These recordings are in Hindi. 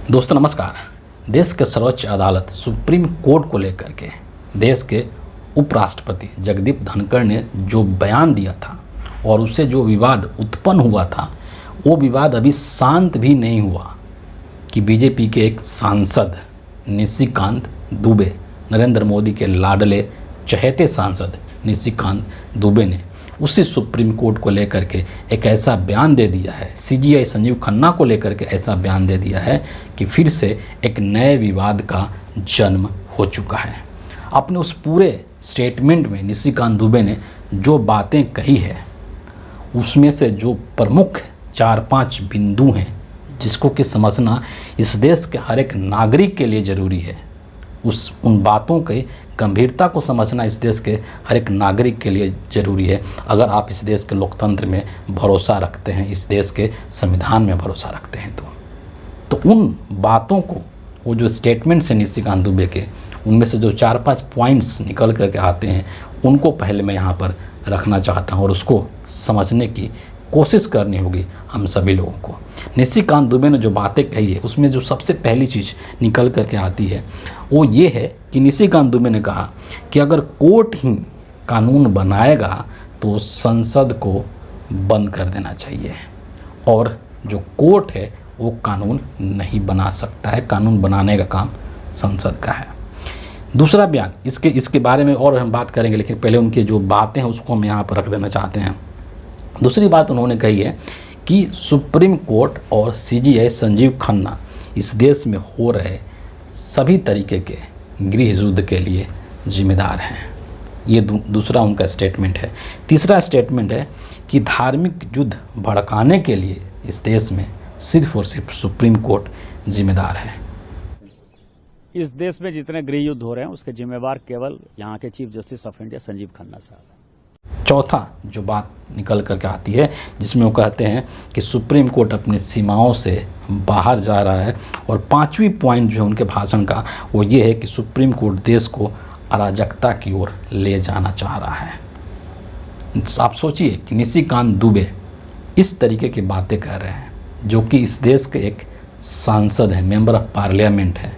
दोस्तों नमस्कार। देश के सर्वोच्च अदालत सुप्रीम कोर्ट को लेकर के देश के उपराष्ट्रपति जगदीप धनखड़ ने जो बयान दिया था और उससे जो विवाद उत्पन्न हुआ था, वो विवाद अभी शांत भी नहीं हुआ कि बीजेपी के एक सांसद निशिकांत दुबे, नरेंद्र मोदी के लाडले चहेते सांसद निशिकांत दुबे ने उसी सुप्रीम कोर्ट को लेकर के एक ऐसा बयान दे दिया है, सीजीआई संजीव खन्ना को लेकर के ऐसा बयान दे दिया है कि फिर से एक नए विवाद का जन्म हो चुका है। अपने उस पूरे स्टेटमेंट में निशिकांत दुबे ने जो बातें कही है, उसमें से जो प्रमुख 4-5 बिंदु हैं जिसको कि समझना इस देश के हर एक नागरिक के लिए ज़रूरी है, उन बातों की गंभीरता को समझना इस देश के हर एक नागरिक के लिए ज़रूरी है। अगर आप इस देश के लोकतंत्र में भरोसा रखते हैं, इस देश के संविधान में भरोसा रखते हैं तो उन बातों को, वो जो स्टेटमेंट्स हैं निशिकांत दुबे के, उनमें से जो 4-5 पॉइंट्स निकल करके आते हैं, उनको पहले मैं यहाँ पर रखना चाहता हूँ और उसको समझने की कोशिश करनी होगी हम सभी लोगों को। निशिकांत दुबे ने जो बातें कही है, उसमें जो सबसे पहली चीज़ निकल करके आती है वो ये है कि निशिकांत दुबे ने कहा कि अगर कोर्ट ही कानून बनाएगा तो संसद को बंद कर देना चाहिए और जो कोर्ट है वो कानून नहीं बना सकता है, कानून बनाने का काम संसद का है। दूसरा बयान, इसके बारे में और हम बात करेंगे, लेकिन पहले उनकी जो बातें हैं उसको हम यहाँ पर रख देना चाहते हैं। दूसरी बात उन्होंने कही है कि सुप्रीम कोर्ट और सीजीआई संजीव खन्ना इस देश में हो रहे सभी तरीके के गृह युद्ध के लिए जिम्मेदार हैं। ये दूसरा उनका स्टेटमेंट है। तीसरा स्टेटमेंट है कि धार्मिक युद्ध भड़काने के लिए इस देश में सिर्फ और सिर्फ सुप्रीम कोर्ट जिम्मेदार है। इस देश में जितने गृह युद्ध हो रहे हैं उसके जिम्मेवार केवल यहाँ के chief justice of India Sanjeev Khanna साहब। चौथा जो बात निकल करके आती है, जिसमें वो कहते हैं कि सुप्रीम कोर्ट अपनी सीमाओं से बाहर जा रहा है, और पांचवी पॉइंट जो है उनके भाषण का वो ये है कि सुप्रीम कोर्ट देश को अराजकता की ओर ले जाना चाह रहा है। आप सोचिए कि निशिकांत दुबे इस तरीके की बातें कह रहे हैं, जो कि इस देश के एक सांसद हैं, मेंबर ऑफ पार्लियामेंट है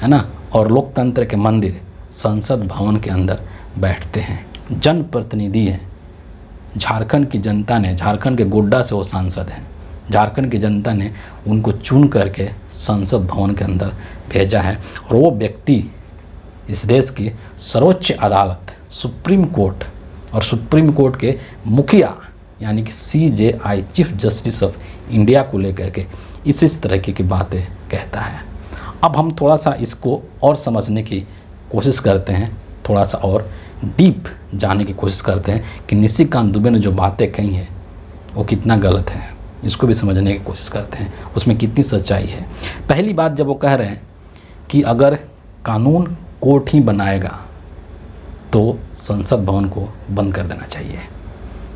ना, और लोकतंत्र के मंदिर संसद भवन के अंदर बैठते हैं, जनप्रतिनिधि हैं। झारखंड की जनता ने, झारखंड के गोड्डा से वो सांसद हैं, झारखंड की जनता ने उनको चुन करके संसद भवन के अंदर भेजा है, और वो व्यक्ति इस देश की सर्वोच्च अदालत सुप्रीम कोर्ट और सुप्रीम कोर्ट के मुखिया यानी कि CJI chief justice of India को लेकर के इस तरीके की बातें कहता है। अब हम थोड़ा सा इसको और समझने की कोशिश करते हैं, थोड़ा सा और डीप जाने की कोशिश करते हैं कि निशिकांत दुबे ने जो बातें कही हैं वो कितना गलत है, इसको भी समझने की कोशिश करते हैं, उसमें कितनी सच्चाई है। पहली बात, जब वो कह रहे हैं कि अगर कानून कोर्ट ही बनाएगा तो संसद भवन को बंद कर देना चाहिए,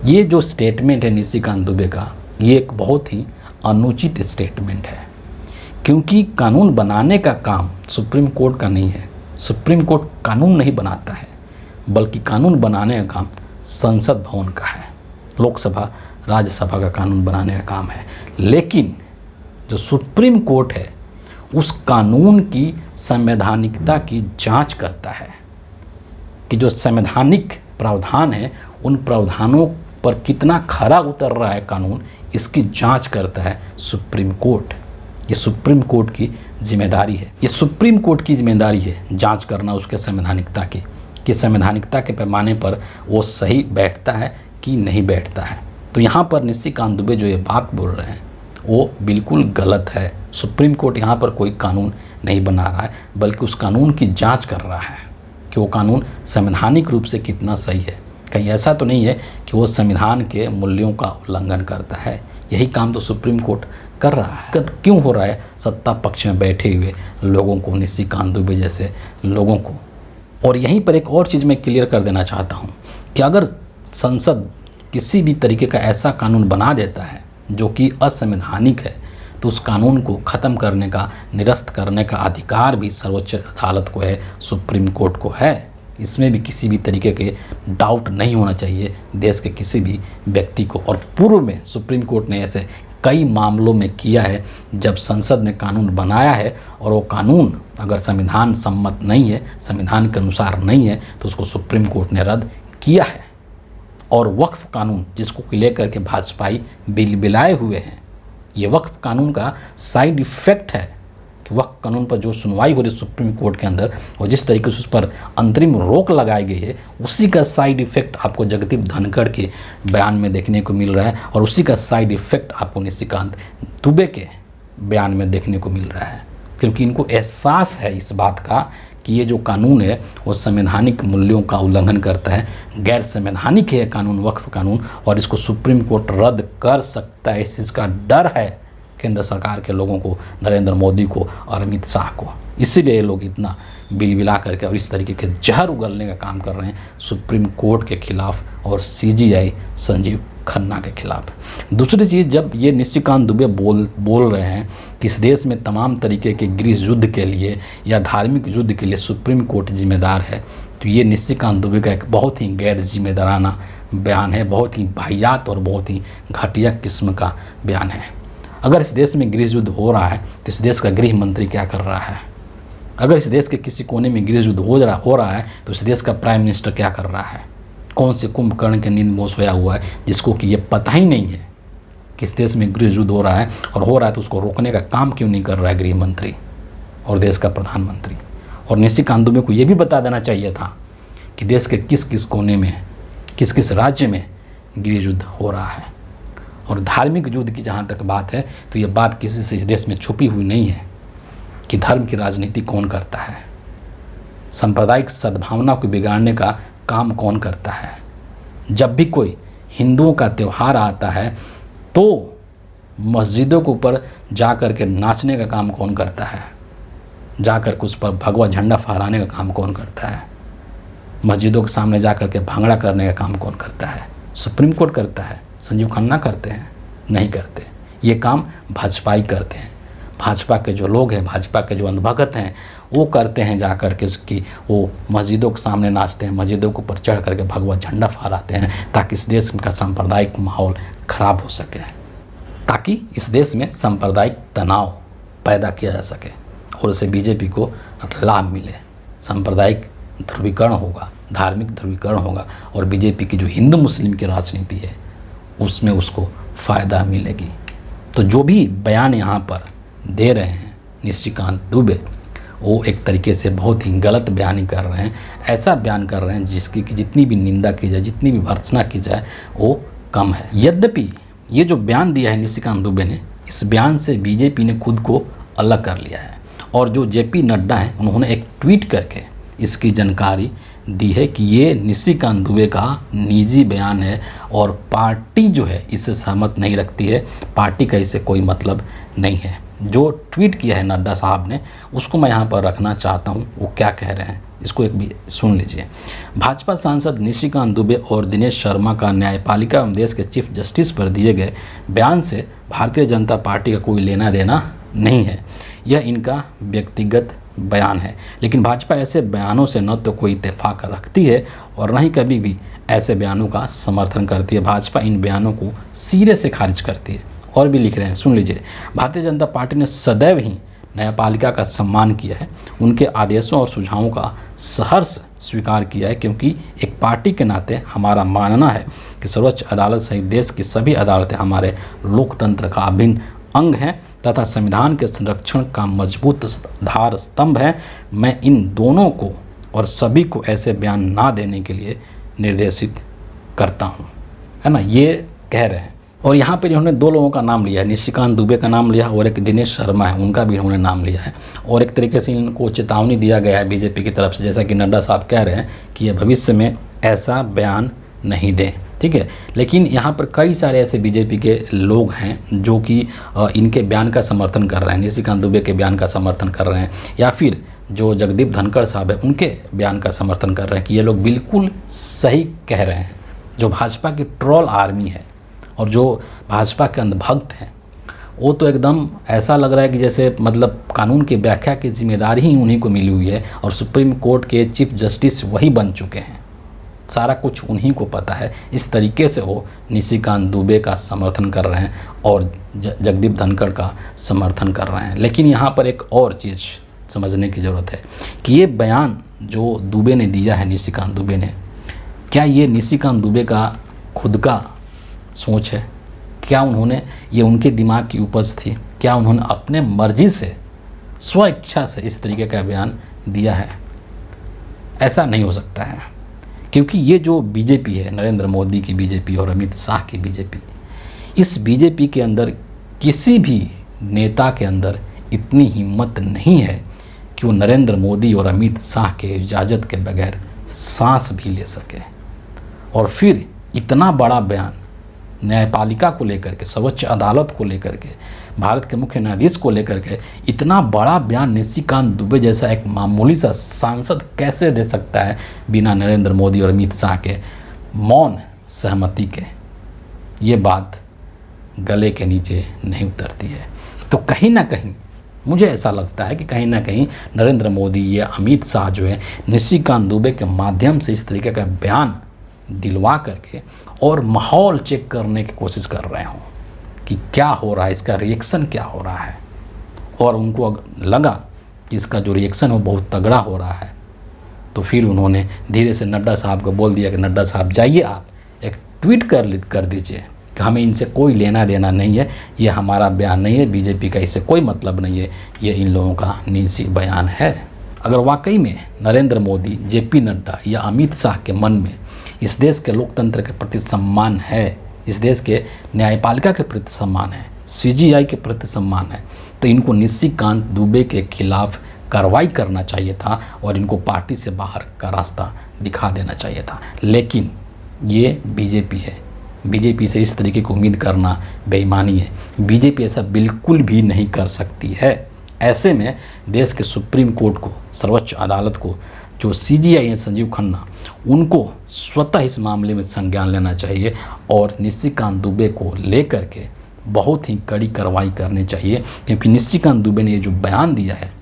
ये जो स्टेटमेंट है निशिकांत दुबे का, ये एक बहुत ही अनुचित स्टेटमेंट है, क्योंकि कानून बनाने का काम सुप्रीम कोर्ट का नहीं है। सुप्रीम कोर्ट कानून नहीं बनाता है, बल्कि कानून बनाने का काम संसद भवन का है, लोकसभा राज्यसभा का कानून बनाने का काम है। लेकिन जो सुप्रीम कोर्ट है उस कानून की संवैधानिकता की जांच करता है कि जो संवैधानिक प्रावधान है उन प्रावधानों पर कितना खरा उतर रहा है कानून, इसकी जांच करता है सुप्रीम कोर्ट। ये सुप्रीम कोर्ट की जिम्मेदारी है, ये सुप्रीम कोर्ट की जिम्मेदारी है जांच करना उसके संवैधानिकता की, कि संवैधानिकता के पैमाने पर वो सही बैठता है कि नहीं बैठता है। तो यहाँ पर निशिकांत दुबे जो ये बात बोल रहे हैं वो बिल्कुल गलत है। सुप्रीम कोर्ट यहाँ पर कोई कानून नहीं बना रहा है, बल्कि उस कानून की जांच कर रहा है कि वो कानून संवैधानिक रूप से कितना सही है। कहीं ऐसा तो नहीं है कि वो संविधान के मूल्यों का उल्लंघन करता है। यही काम तो सुप्रीम कोर्ट कर रहा है। क्यों हो रहा है? सत्ता पक्ष में बैठे हुए लोगों को, निशिकांत दुबे जैसे लोगों को। और यहीं पर एक और चीज़ मैं क्लियर कर देना चाहता हूँ कि अगर संसद किसी भी तरीके का ऐसा कानून बना देता है जो कि असंवैधानिक है, तो उस कानून को ख़त्म करने का, निरस्त करने का अधिकार भी सर्वोच्च अदालत को है, सुप्रीम कोर्ट को है। इसमें भी किसी भी तरीके के डाउट नहीं होना चाहिए देश के किसी भी व्यक्ति को। और पूर्व में सुप्रीम कोर्ट ने ऐसे कई मामलों में किया है जब संसद ने कानून बनाया है और वो कानून अगर संविधान सम्मत नहीं है, संविधान के अनुसार नहीं है, तो उसको सुप्रीम कोर्ट ने रद्द किया है। और वक्फ कानून जिसको लेकर के भाजपाई बिलबिलाए हुए हैं, ये वक्फ कानून का साइड इफ़ेक्ट है कि वक्फ कानून पर जो सुनवाई हो रही है सुप्रीम कोर्ट के अंदर और जिस तरीके से उस पर अंतरिम रोक लगाई गई है, उसी का साइड इफ़ेक्ट आपको जगदीप धनखड़ के बयान में देखने को मिल रहा है और उसी का साइड इफ़ेक्ट आपको निशिकांत दुबे के बयान में देखने को मिल रहा है, क्योंकि इनको एहसास है इस बात का कि ये जो कानून है वो संवैधानिक मूल्यों का उल्लंघन करता है, गैर संवैधानिक है कानून, वक्फ कानून, और इसको सुप्रीम कोर्ट रद्द कर सकता है। इस चीज़ का डर है केंद्र सरकार के लोगों को, नरेंद्र मोदी को और अमित शाह को। इसीलिए ये लोग इतना बिलबिला करके और इस तरीके के जहर उगलने का काम कर रहे हैं सुप्रीम कोर्ट के खिलाफ और सीजीआई संजीव खन्ना के खिलाफ। दूसरी चीज़, जब ये निशिकांत दुबे बोल रहे हैं कि इस देश में तमाम तरीके के गृह युद्ध के लिए या धार्मिक युद्ध के लिए सुप्रीम कोर्ट जिम्मेदार है, तो ये निशिकांत दुबे का एक बहुत ही गैर जिम्मेदाराना बयान है, बहुत ही वाहियात और बहुत ही घटिया किस्म का बयान है। अगर इस देश में गृह युद्ध हो रहा है तो इस देश का गृह मंत्री क्या कर रहा है? अगर इस देश के किसी कोने में गृह युद्ध हो रहा है तो इस देश का प्राइम मिनिस्टर क्या कर रहा है? कौन से कुंभकर्ण के नींद में सोया हुआ है जिसको कि ये पता ही नहीं है कि इस देश में गृह युद्ध हो रहा है, और हो रहा है तो उसको रोकने का काम क्यों नहीं कर रहा है गृह मंत्री और देश का प्रधानमंत्री? और निशिकांत दुबे को ये भी बता देना चाहिए था कि देश के किस किस कोने में, किस किस राज्य में गृह युद्ध हो रहा है। और धार्मिक युद्ध की जहाँ तक बात है तो ये बात किसी से इस देश में छुपी हुई नहीं है कि धर्म की राजनीति कौन करता है, सांप्रदायिक सद्भावना को बिगाड़ने का काम कौन करता है। जब भी कोई हिंदुओं का त्यौहार आता है तो मस्जिदों के ऊपर जा कर के नाचने का काम कौन करता है, जा कर के उस पर भगवा झंडा फहराने का काम कौन करता है, मस्जिदों के सामने जा कर के भांगड़ा करने का काम कौन करता है? सुप्रीम कोर्ट करता है, संजीव खन्ना करते हैं? नहीं करते। ये काम भाजपाई करते हैं। भाजपा के जो लोग हैं, भाजपा के जो अंधभगत हैं, वो करते हैं जा कर के उसकी वो मस्जिदों के सामने नाचते हैं, मस्जिदों के ऊपर चढ़ करके भगवा झंडा फहराते हैं ताकि इस देश का सांप्रदायिक माहौल खराब हो सके, ताकि इस देश में सांप्रदायिक तनाव पैदा किया जा सके और उससे बीजेपी को लाभ मिले। सांप्रदायिक ध्रुवीकरण होगा, धार्मिक ध्रुवीकरण होगा और बीजेपी की जो हिंदू मुस्लिम की राजनीति है उसमें उसको फ़ायदा मिलेगी। तो जो भी बयान यहाँ पर दे रहे हैं निशिकांत दुबे, वो एक तरीके से बहुत ही गलत बयानी कर रहे हैं। ऐसा बयान कर रहे हैं जिसकी कि जितनी भी निंदा की जाए, जितनी भी भर्त्सना की जाए वो कम है। यद्यपि ये जो बयान दिया है निशिकांत दुबे ने, इस बयान से बीजेपी ने खुद को अलग कर लिया है और जो जेपी नड्डा हैं उन्होंने एक ट्वीट करके इसकी जानकारी दी है कि ये निशिकांत दुबे का निजी बयान है और पार्टी जो है इससे सहमत नहीं रखती है, पार्टी का इससे कोई मतलब नहीं है। जो ट्वीट किया है नड्डा साहब ने उसको मैं यहाँ पर रखना चाहता हूँ, वो क्या कह रहे हैं इसको एक भी सुन लीजिए। भाजपा सांसद निशिकांत दुबे और दिनेश शर्मा का न्यायपालिका एवं देश के चीफ जस्टिस पर दिए गए बयान से भारतीय जनता पार्टी का कोई लेना देना नहीं है, यह इनका व्यक्तिगत बयान है। लेकिन भाजपा ऐसे बयानों से न तो कोई इत्तेफाक रखती है और न ही कभी भी ऐसे बयानों का समर्थन करती है। भाजपा इन बयानों को सिरे से खारिज करती है। और भी लिख रहे हैं, सुन लीजिए। भारतीय जनता पार्टी ने सदैव ही न्यायपालिका का सम्मान किया है, उनके आदेशों और सुझावों का सहर्ष स्वीकार किया है, क्योंकि एक पार्टी के नाते हमारा मानना है कि सर्वोच्च अदालत सहित देश की सभी अदालतें हमारे लोकतंत्र का अभिन्न अंग हैं तथा संविधान के संरक्षण का मजबूत आधार स्तंभ है। मैं इन दोनों को और सभी को ऐसे बयान ना देने के लिए निर्देशित करता हूँ, है ना, ये कह रहे हैं। और यहाँ पर इन्होंने दो लोगों का नाम लिया है, निशिकांत दुबे का नाम लिया और एक दिनेश शर्मा है, उनका भी इन्होंने नाम लिया है। और एक तरीके से इनको चेतावनी दिया गया है बीजेपी की तरफ से, जैसा कि नड्डा साहब कह रहे हैं कि ये भविष्य में ऐसा बयान नहीं दें, ठीक है। लेकिन यहाँ पर कई सारे ऐसे बीजेपी के लोग हैं जो कि इनके बयान का समर्थन कर रहे हैं, निशिकांत दुबे के बयान का समर्थन कर रहे हैं, या फिर जो जगदीप धनखड़ साहब है उनके बयान का समर्थन कर रहे हैं कि ये लोग बिल्कुल सही कह रहे हैं। जो भाजपा की ट्रोल आर्मी है और जो भाजपा के अंधभक्त हैं, वो तो एकदम ऐसा लग रहा है कि जैसे मतलब कानून की व्याख्या की जिम्मेदारी ही उन्हीं को मिली हुई है और सुप्रीम कोर्ट के चीफ जस्टिस वही बन चुके हैं। सारा कुछ उन्हीं को पता है। इस तरीके से वो निशिकांत दुबे का समर्थन कर रहे हैं और जगदीप धनखड़ का समर्थन कर रहे हैं। लेकिन यहाँ पर एक और चीज़ समझने की ज़रूरत है कि ये बयान जो दुबे ने दिया है, निशिकांत दुबे ने, क्या ये निशिकांत दुबे का खुद का सोच है? क्या उन्होंने, ये उनके दिमाग की उपज थी? क्या उन्होंने अपने मर्जी से, स्व इच्छा से इस तरीके का बयान दिया है? ऐसा नहीं हो सकता है, क्योंकि ये जो बीजेपी है, नरेंद्र मोदी की बीजेपी और अमित शाह की बीजेपी, इस बीजेपी के अंदर किसी भी नेता के अंदर इतनी हिम्मत नहीं है कि वो नरेंद्र मोदी और अमित शाह के इजाज़त के बगैर सांस भी ले सके। और फिर इतना बड़ा बयान न्यायपालिका को लेकर के, सर्वोच्च अदालत को लेकर के, भारत के मुख्य न्यायाधीश को लेकर के इतना बड़ा बयान निशिकांत दुबे जैसा एक मामूली सा सांसद कैसे दे सकता है बिना नरेंद्र मोदी और अमित शाह के मौन सहमति के? ये बात गले के नीचे नहीं उतरती है। तो कहीं ना कहीं मुझे ऐसा लगता है कि कहीं ना कहीं नरेंद्र मोदी या अमित शाह जो है निशिकांत दुबे के माध्यम से इस तरीके का बयान दिलवा करके और माहौल चेक करने की कोशिश कर रहे हों कि क्या हो रहा है, इसका रिएक्शन क्या हो रहा है। और उनको लगा कि इसका जो रिएक्शन है वो बहुत तगड़ा हो रहा है, तो फिर उन्होंने धीरे से नड्डा साहब को बोल दिया कि नड्डा साहब जाइए, आप एक ट्वीट कर दीजिए कि हमें इनसे कोई लेना देना नहीं है, ये हमारा बयान नहीं है, बीजेपी का इससे कोई मतलब नहीं है, ये इन लोगों का निजी बयान है। अगर वाकई में नरेंद्र मोदी, जेपी नड्डा या अमित शाह के मन में इस देश के लोकतंत्र के प्रति सम्मान है, इस देश के न्यायपालिका के प्रति सम्मान है, सीजीआई के प्रति सम्मान है, तो इनको निशिकांत दुबे के खिलाफ कार्रवाई करना चाहिए था और इनको पार्टी से बाहर का रास्ता दिखा देना चाहिए था। लेकिन ये बीजेपी है, बीजेपी से इस तरीके की उम्मीद करना बेईमानी है। बीजेपी ऐसा बिल्कुल भी नहीं कर सकती है। ऐसे में देश के सुप्रीम कोर्ट को, सर्वोच्च अदालत को, जो सीजीआई है संजीव खन्ना, उनको स्वतः इस मामले में संज्ञान लेना चाहिए और निशिकांत दुबे को लेकर के बहुत ही कड़ी कार्रवाई करनी चाहिए। क्योंकि निशिकांत दुबे ने ये जो बयान दिया है,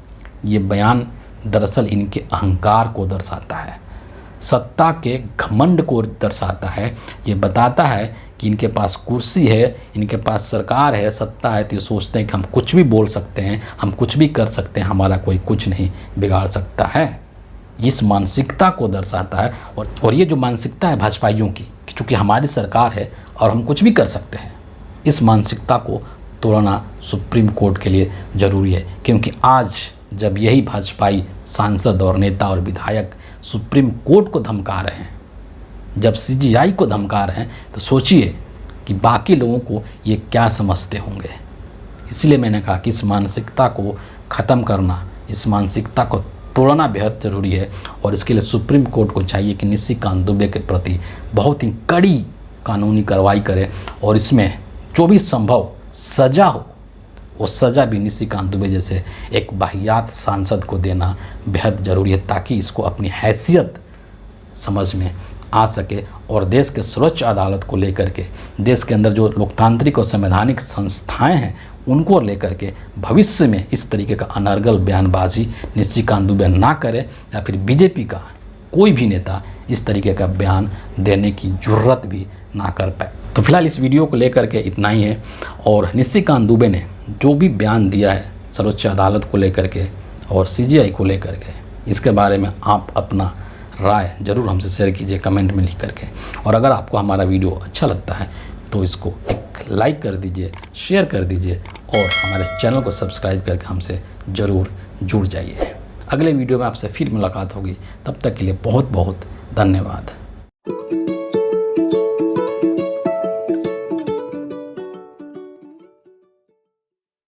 ये बयान दरअसल इनके अहंकार को दर्शाता है, सत्ता के घमंड को दर्शाता है। ये बताता है कि इनके पास कुर्सी है, इनके पास सरकार है, सत्ता है, तो ये सोचते हैं कि हम कुछ भी बोल सकते हैं, हम कुछ भी कर सकते हैं, हमारा कोई कुछ नहीं बिगाड़ सकता है। इस मानसिकता को दर्शाता है। और ये जो मानसिकता है भाजपाइयों की कि चूँकि हमारी सरकार है और हम कुछ भी कर सकते हैं, इस मानसिकता को तोड़ना सुप्रीम कोर्ट के लिए ज़रूरी है। क्योंकि आज जब यही भाजपाई सांसद और नेता और विधायक सुप्रीम कोर्ट को धमका रहे हैं, जब सीजीआई को धमका रहे हैं, तो सोचिए कि बाकी लोगों को ये क्या समझते होंगे। इसलिए मैंने कहा कि इस मानसिकता को ख़त्म करना, इस मानसिकता को तोड़ना बेहद ज़रूरी है। और इसके लिए सुप्रीम कोर्ट को चाहिए कि निशिकांत दुबे के प्रति बहुत ही कड़ी कानूनी कार्रवाई करे और इसमें जो भी संभव सज़ा हो, वो सज़ा भी निशिकांत दुबे जैसे एक वाहियात सांसद को देना बेहद ज़रूरी है, ताकि इसको अपनी हैसियत समझ में आ सके और देश के सर्वोच्च अदालत को लेकर के, देश के अंदर जो लोकतांत्रिक और संवैधानिक संस्थाएं हैं, उनको लेकर के भविष्य में इस तरीके का अनर्गल बयानबाजी निशिकांत दुबे ना करे, या फिर बीजेपी का कोई भी नेता इस तरीके का बयान देने की जुर्रत भी ना कर पाए। तो फिलहाल इस वीडियो को लेकर के इतना ही है। और निशिकांत दुबे ने जो भी बयान दिया है सर्वोच्च अदालत को लेकर के और सीजीआई को लेकर के, इसके बारे में आप अपना राय ज़रूर हमसे शेयर कीजिए कमेंट में लिख करके। और अगर आपको हमारा वीडियो अच्छा लगता है तो इसको एक लाइक कर दीजिए, शेयर कर दीजिए और हमारे चैनल को सब्सक्राइब करके हमसे ज़रूर जुड़ जाइए। अगले वीडियो में आपसे फिर मुलाकात होगी, तब तक के लिए बहुत बहुत धन्यवाद।